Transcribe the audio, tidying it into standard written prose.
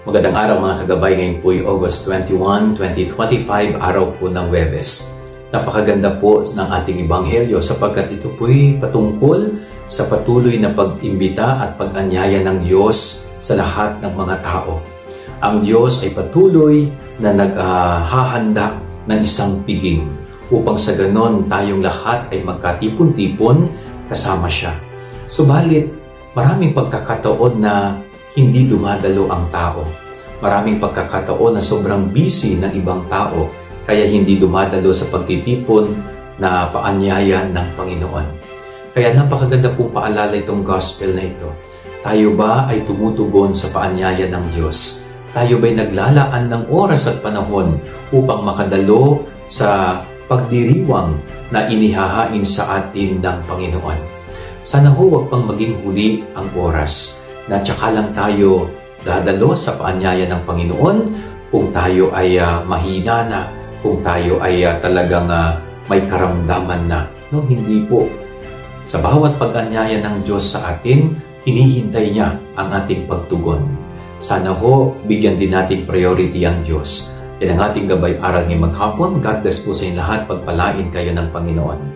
Magandang araw mga kagabay, ngayon po ay August 21, 2025, araw po ng Huwebes. Napakaganda po ng ating ebanghelyo sapagkat ito po ay patungkol sa patuloy na pag-imbita at pag-anyaya ng Diyos sa lahat ng mga tao. Ang Diyos ay patuloy na naghahanda ng isang piging upang sa ganon tayong lahat ay magkatipon-tipon kasama siya. Subalit, maraming pagkakataon na hindi dumadalo ang tao. Maraming pagkakataon na sobrang busy ng ibang tao kaya hindi dumadalo sa pagtitipon na paanyaya ng Panginoon. Kaya napakaganda pong paalala itong gospel na ito. Tayo ba ay tumutugon sa paanyaya ng Diyos? Tayo ba'y naglalaan ng oras at panahon upang makadalo sa pagdiriwang na inihahain sa atin ng Panginoon? Sana ho wag pang maging huli ang oras na tsaka lang tayo dadalo sa paanyaya ng Panginoon kung tayo ay mahina na, kung tayo ay talagang may karamdaman na. No, hindi po. Sa bawat pag-anyaya ng Diyos sa atin, hinihintay niya ang ating pagtugon. Sana ho, bigyan din natin priority ang Diyos. Yan ang ating gabay aral ngayong maghapon. God bless po sa inyo lahat. Pagpalain kayo ng Panginoon.